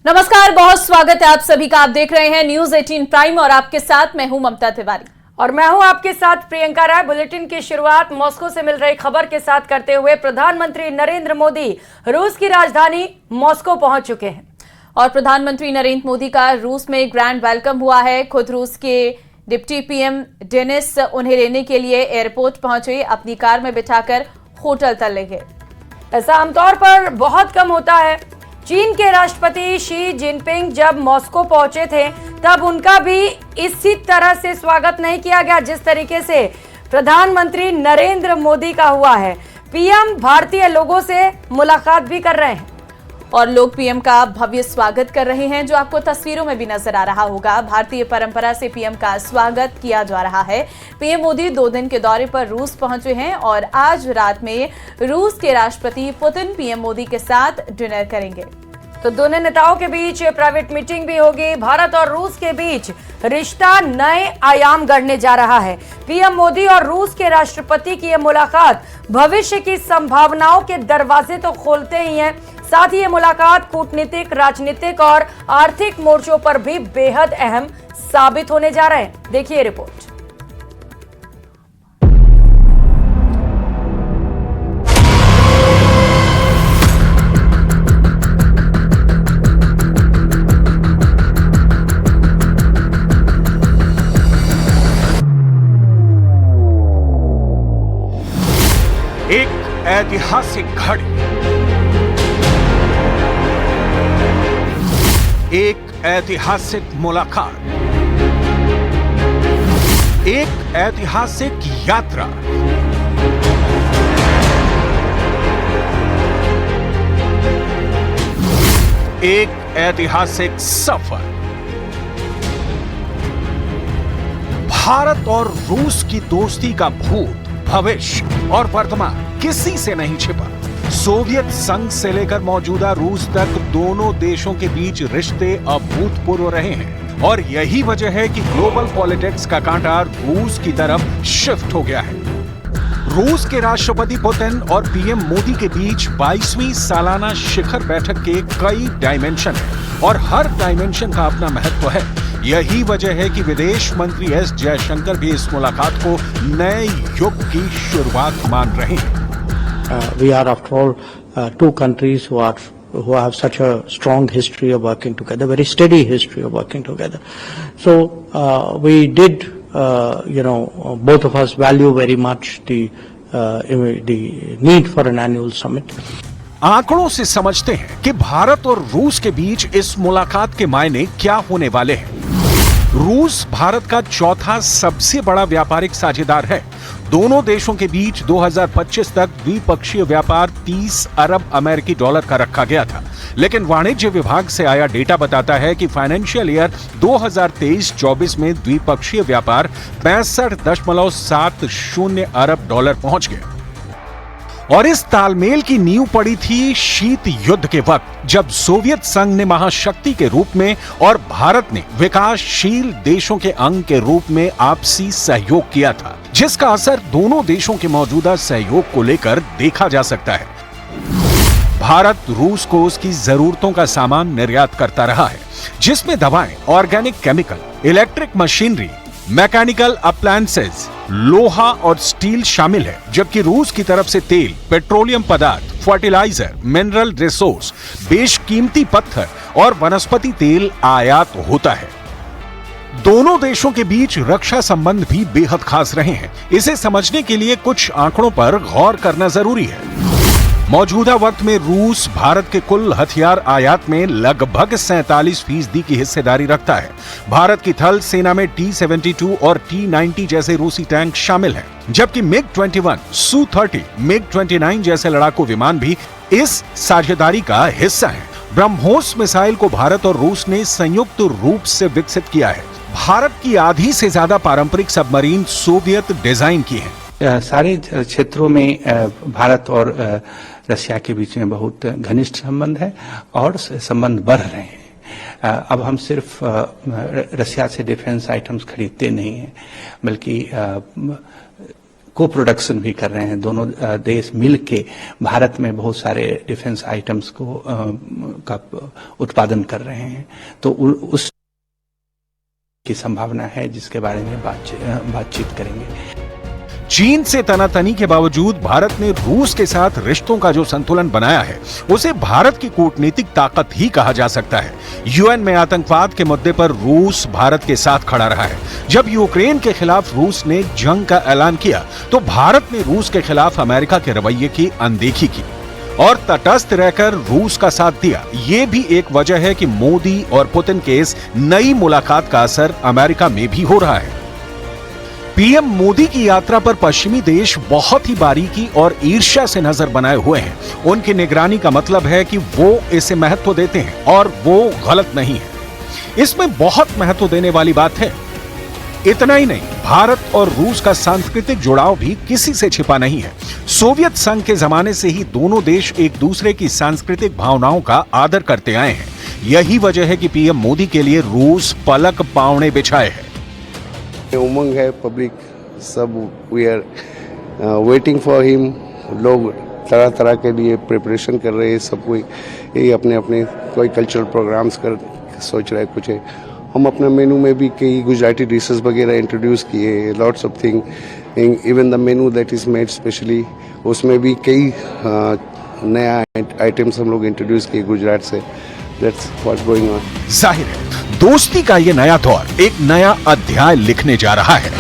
नमस्कार, बहुत स्वागत है आप सभी का। आप देख रहे हैं न्यूज 18 प्राइम और आपके साथ मैं हूं ममता तिवारी और मैं हूं आपके साथ प्रियंका राय। बुलेटिन की शुरुआत मॉस्को से मिल रही खबर के साथ करते हुए प्रधानमंत्री नरेंद्र मोदी रूस की राजधानी मॉस्को पहुंच चुके हैं और प्रधानमंत्री नरेंद्र मोदी का रूस में ग्रैंड वेलकम हुआ है। खुद रूस के डिप्टी पीएम डेनिस उन्हें लेने के लिए एयरपोर्ट पहुंचे, अपनी कार में बिठाकर होटल तक ले गए। ऐसा आमतौर पर बहुत कम होता है। चीन के राष्ट्रपति शी जिनपिंग जब मॉस्को पहुंचे थे तब उनका भी इसी तरह से स्वागत नहीं किया गया जिस तरीके से प्रधानमंत्री नरेंद्र मोदी का हुआ है। पीएम भारतीय लोगों से मुलाकात भी कर रहे हैं और लोग पीएम का भव्य स्वागत कर रहे हैं, जो आपको तस्वीरों में भी नजर आ रहा होगा। भारतीय परंपरा से पीएम का स्वागत किया जा रहा है। पीएम मोदी 2 दिन के दौरे पर रूस पहुंचे हैं और आज रात में रूस के राष्ट्रपति पुतिन पीएम मोदी के साथ डिनर करेंगे। तो दोनों नेताओं के बीच प्राइवेट मीटिंग भी होगी। भारत और रूस के बीच रिश्ता नए आयाम गढ़ने जा रहा है। पीएम मोदी और रूस के राष्ट्रपति की यह मुलाकात भविष्य की संभावनाओं के दरवाजे तो खोलते ही हैं, साथ ही ये मुलाकात कूटनीतिक, राजनीतिक और आर्थिक मोर्चों पर भी बेहद अहम साबित होने जा रहे हैं। देखिए रिपोर्ट। एक ऐतिहासिक घड़ी, एक ऐतिहासिक मुलाकात, एक ऐतिहासिक यात्रा। एक ऐतिहासिक सफर। भारत और रूस की दोस्ती का भूत, भविष्य और वर्तमान किसी से नहीं छिपा। सोवियत संघ से लेकर मौजूदा रूस तक दोनों देशों के बीच रिश्ते अभूतपूर्व रहे हैं और यही वजह है कि ग्लोबल पॉलिटिक्स का कांटा रूस की तरफ शिफ्ट हो गया है। रूस के राष्ट्रपति पुतिन और पीएम मोदी के बीच 22वीं सालाना शिखर बैठक के कई डायमेंशन हैं और हर डायमेंशन का अपना महत्व है। यही वजह है कि विदेश मंत्री एस जयशंकर भी इस मुलाकात को नए युग की शुरुआत मान रहे हैं। We are, after all, 2 countries who have such a strong history of working together, very steady history of working together. So we did, both of us value very much the need for an annual summit. आंकड़ों से समझते हैं कि भारत और रूस के बीच इस मुलाकात के मायने क्या होने वाले हैं। रूस भारत का चौथा सबसे बड़ा व्यापारिक साझेदार है। दोनों देशों के बीच 2025 तक द्विपक्षीय व्यापार 30 अरब अमेरिकी डॉलर का रखा गया था, लेकिन वाणिज्य विभाग से आया डेटा बताता है कि फाइनेंशियल ईयर 2023-24 में द्विपक्षीय व्यापार 65.70 अरब डॉलर पहुंच गया। और इस तालमेल की नींव पड़ी थी शीत युद्ध के वक्त, जब सोवियत संघ ने महाशक्ति के रूप में और भारत ने विकासशील देशों के अंग के रूप में आपसी सहयोग किया था, जिसका असर दोनों देशों के मौजूदा सहयोग को लेकर देखा जा सकता है। भारत रूस को उसकी जरूरतों का सामान निर्यात करता रहा है, जिसमें दवाएं, organic chemical, electric machinery, mechanical appliances, लोहा और स्टील शामिल है, जबकि रूस की तरफ से तेल, पेट्रोलियम पदार्थ, फर्टिलाइजर, मिनरल रिसोर्स, बेशकीमती पत्थर और वनस्पति तेल आयात होता है। दोनों देशों के बीच रक्षा संबंध भी बेहद खास रहे हैं। इसे समझने के लिए कुछ आंकड़ों पर गौर करना जरूरी है। मौजूदा वक्त में रूस भारत के कुल हथियार आयात में लगभग 47% की हिस्सेदारी रखता है। भारत की थल सेना में T-72 और T-90 जैसे रूसी टैंक शामिल हैं, जबकि MiG-21, Su-30, MiG-29 जैसे लड़ाकू विमान भी इस साझेदारी का हिस्सा हैं। ब्रह्मोस मिसाइल को भारत और रूस ने संयुक्त रूप से विकसित किया है। भारत की आधी से ज्यादा पारंपरिक सबमरीन सोवियत डिजाइन की हैं। सारे क्षेत्रों में भारत और रशिया के बीच में बहुत घनिष्ठ संबंध है और संबंध बढ़ रहे हैं। अब हम सिर्फ रशिया से डिफेंस आइटम्स खरीदते नहीं हैं, बल्कि को प्रोडक्शन भी कर रहे हैं। दोनों देश मिल के भारत में बहुत सारे डिफेंस आइटम्स को का उत्पादन कर रहे हैं। तो उस की संभावना है जिसके बारे में बातचीत करेंगे। चीन से तनातनी के बावजूद भारत ने रूस के साथ रिश्तों का जो संतुलन बनाया है उसे भारत की कूटनीतिक ताकत ही कहा जा सकता है। यूएन में आतंकवाद के मुद्दे पर रूस भारत के साथ खड़ा रहा है। जब यूक्रेन के खिलाफ रूस ने जंग का ऐलान किया तो भारत ने रूस के खिलाफ अमेरिका के रवैये की अनदेखी की और तटस्थ रहकर रूस का साथ दिया। ये भी एक वजह है कि मोदी और पुतिन के इस नई मुलाकात का असर अमेरिका में भी हो रहा है। पीएम मोदी की यात्रा पर पश्चिमी देश बहुत ही बारीकी और ईर्ष्या से नजर बनाए हुए हैं। उनकी निगरानी का मतलब है कि वो इसे महत्व देते हैं और वो गलत नहीं है। इसमें बहुत महत्व देने वाली बात है। इतना ही नहीं, भारत और रूस का सांस्कृतिक जुड़ाव भी किसी से छिपा नहीं है। सोवियत संघ के जमाने से ही दोनों देश एक दूसरे की सांस्कृतिक भावनाओं का आदर करते आए हैं। यही वजह है कि पीएम मोदी के लिए रूस पलक पावने बिछाए है। उमंग है, पब्लिक सब we are waiting for him. लोग तरह तरह के लिए प्रिपरेशन कर रहे हैं। सब कोई ये अपने अपने कोई कल्चरल प्रोग्राम्स कर सोच रहे हैं कुछ है। हम अपने मेनू में भी कई गुजराती डिशेस वगैरह इंट्रोड्यूस किए, lots of thing. Even the menu that is made specially, उसमें भी कई नया आइटम्स हम लोग इंट्रोड्यूस किए गुजरात से। That's what's going on. जाहिर है दोस्ती का ये नया दौर एक नया अध्याय लिखने जा रहा है।